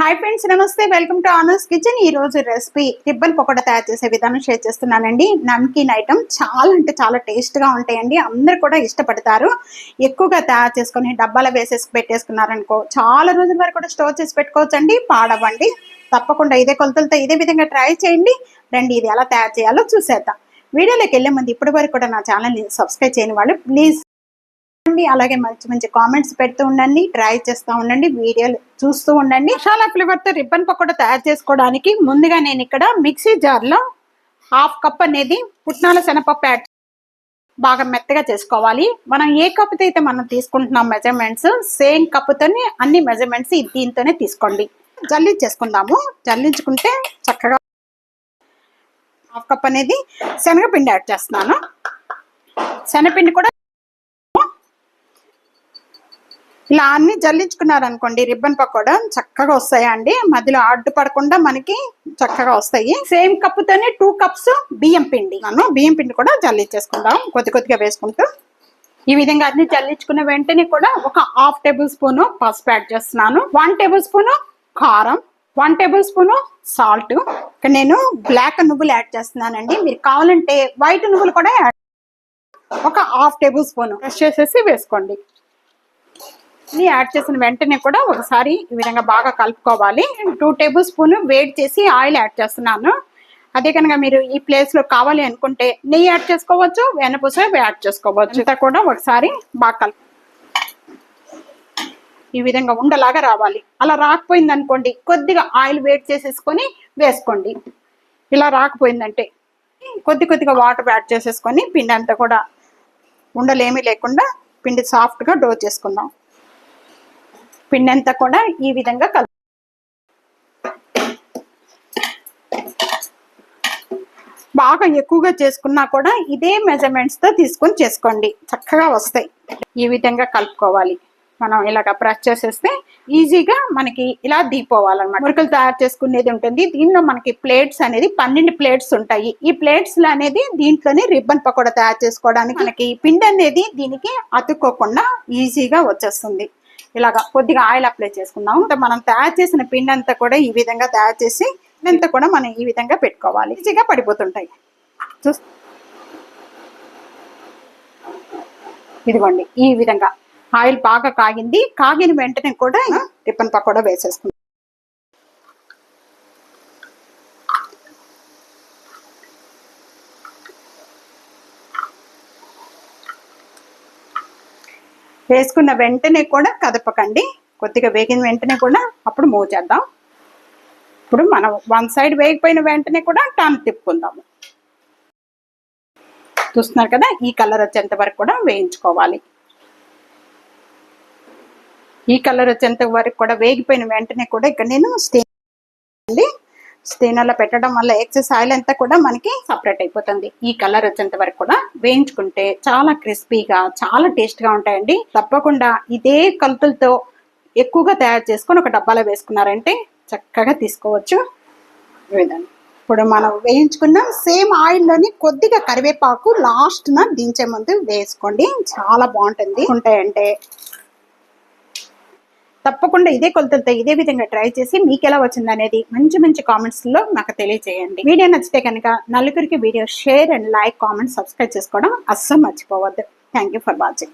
Hi friends, నమస్తే. Welcome to honours kitchen. ఈ రోజు రెసిపీ రిబ్బన్ పకోడా తయారు చేసే విధానం షేర్ చేస్తున్నానండి. నమ్కీన్ ఐటమ్ చాలా అంటే చాలా టేస్ట్గా ఉంటాయండి. అందరు కూడా ఇష్టపడతారు. ఎక్కువగా తయారు చేసుకొని డబ్బాలో వేసేసి పెట్టేసుకున్నారనుకో చాలా రోజుల వరకు కూడా స్టోర్ చేసి పెట్టుకోవచ్చండి, పాడవండి. తప్పకుండా ఇదే కొలతలతో ఇదే విధంగా ట్రై చేయండి. రండి, ఇది ఎలా తయారు చేయాలో చూసేద్దాం. వీడియోలోకి వెళ్ళే ముందు ఇప్పటి వరకు కూడా నా ఛానల్ని సబ్స్క్రైబ్ చేయని వాళ్ళు ప్లీజ్, అలాగే మంచి మంచి కామెంట్స్ పెడుతూ ఉండండి, ట్రై చేస్తూ ఉండండి, వీడియోలు చూస్తూ ఉండండి. మసాలా ఫ్లేవర్తో రిబ్బన్ పకోడా తయారు చేసుకోవడానికి ముందుగా నేను ఇక్కడ మిక్సీ జార్లో 1/2 కప్ అనేది పుట్నాల శనగపప్పు యాడ్ బాగా మెత్తగా చేసుకోవాలి. మనం ఏ కప్పుతో అయితే మనం తీసుకుంటున్నాం మెజర్మెంట్స్, సేమ్ కప్పుతోనే అన్ని మెజర్మెంట్స్ దీంతోనే తీసుకోండి. జల్లించేసుకుందాము. జల్లించుకుంటే చక్కగా 1/2 కప్ అనేది శనగపిండి యాడ్ చేస్తున్నాను. శనగపిండి కూడా ఇలా అన్ని జల్లించుకున్నారనుకోండి, రిబ్బన్ పకోడా చక్కగా వస్తాయండి. మధ్యలో అడ్డు పడకుండా మనకి చక్కగా వస్తాయి. సేమ్ కప్పుతోనే 2 కప్స్ బియ్యం పిండి, బియ్యం పిండి కూడా జల్లించేసుకుందాం కొద్ది కొద్దిగా వేసుకుంటూ. ఈ విధంగా అన్ని జల్లించుకున్న వెంటనే కూడా ఒక 1/2 టేబుల్ స్పూన్ పసుపు యాడ్ చేస్తున్నాను. 1 టేబుల్ స్పూన్ కారం, 1 టేబుల్ స్పూన్ సాల్ట్. ఇక్కడ నేను బ్లాక్ నువ్వులు యాడ్ చేస్తున్నానండి. మీరు కావాలంటే వైట్ నువ్వులు కూడా ఒక 1/2 టేబుల్ స్పూన్ క్రష్ చేసేసి వేసుకోండి. యాడ్ చేసిన వెంటనే కూడా ఒకసారి ఈ విధంగా బాగా కలుపుకోవాలి. 2 టేబుల్ స్పూన్ వేడి చేసి ఆయిల్ యాడ్ చేస్తున్నాను. అదే కనుక మీరు ఈ ప్లేస్ లో కావాలి అనుకుంటే నెయ్యి యాడ్ చేసుకోవచ్చు, వెన్నపూస యాడ్ చేసుకోవచ్చు. అంతా కూడా ఒకసారి బాగా కలుపు. ఈ విధంగా ఉండలాగా రావాలి. అలా రాకపోయింది అనుకోండి, కొద్దిగా ఆయిల్ వేడి చేసేసుకొని వేసుకోండి. ఇలా రాకపోయిందంటే కొద్ది కొద్దిగా వాటర్ యాడ్ చేసేసుకొని పిండి అంతా కూడా ఉండలేమీ లేకుండా పిండి సాఫ్ట్ గా డో చేసుకుందాం. పిండి అంతా కూడా ఈ విధంగా బాగా ఎక్కువగా చేసుకున్నా కూడా ఇదే మెజర్మెంట్స్ తో తీసుకొని చేసుకోండి, చక్కగా వస్తాయి. ఈ విధంగా కలుపుకోవాలి. మనం ఇలాగ ప్రెస్ చేసేస్తే ఈజీగా మనకి ఇలా దిగిపోవాలన్నమాట. మురుకులు తయారు చేసుకునేది ఉంటుంది. దీనిలో మనకి ప్లేట్స్ అనేది 12 ప్లేట్స్ ఉంటాయి. ఈ ప్లేట్స్ అనేది దీంట్లోనే రిబ్బన్ పకోడా తయారు చేసుకోవడానికి మనకి పిండి అనేది దీనికి అతుక్కోకుండా ఈజీగా వచ్చేస్తుంది. ఇలాగా కొద్దిగా ఆయిల్ అప్లై చేసుకుందాం. మనం తయారు చేసిన పిండి అంతా కూడా ఈ విధంగా తయారు చేసి ఇదంతా కూడా మనం ఈ విధంగా పెట్టుకోవాలి. ఈజీగా పడిపోతుంటాయి. ఇదిగోండి, ఈ విధంగా ఆయిల్ బాగా కాగింది. కాగిన వెంటనే కూడా రిబ్బన్ పకోడా వేసేసుకుందాం. వేసుకున్న వెంటనే కూడా కదపకండి. కొద్దిగా వేగిన వెంటనే కూడా అప్పుడు మూవ్ చేద్దాం. ఇప్పుడు మనం 1 సైడ్ వేగిపోయిన వెంటనే కూడా టర్న్ తిప్పుకుందాము. చూస్తున్నారు కదా, ఈ కలర్ వచ్చేంత వరకు కూడా వేయించుకోవాలి. ఈ కలర్ వచ్చేంత వరకు కూడా వేగిపోయిన వెంటనే కూడా ఇక్కడ నేను స్టెయినర్లో పెట్టడం వల్ల ఎక్సెస్ ఆయిల్ అంతా కూడా మనకి సపరేట్ అయిపోతుంది. ఈ కలర్ వచ్చేంత వరకు కూడా వేయించుకుంటే చాలా క్రిస్పీగా చాలా టేస్ట్గా ఉంటాయండి. తప్పకుండా ఇదే కొలతలతో ఎక్కువగా తయారు చేసుకొని ఒక డబ్బాలో వేసుకున్నారంటే చక్కగా తీసుకోవచ్చు. ఈ విధంగా ఇప్పుడు మనం వేయించుకున్న సేమ్ ఆయిల్లోని కొద్దిగా కరివేపాకు లాస్ట్న దించే ముందు వేసుకోండి, చాలా బాగుంటుంది. ఉంటాయంటే తప్పకుండా ఇదే కొలతలతో ఇదే విధంగా ట్రై చేసి మీకు ఎలా వచ్చింది అనేది మంచి మంచి కామెంట్స్ లో నాకు తెలియజేయండి. వీడియో నచ్చితే కనుక నలుగురికి video share and like, comment, subscribe చేసుకోవడం అస్సలు మర్చిపోవద్దు. Thank you for watching.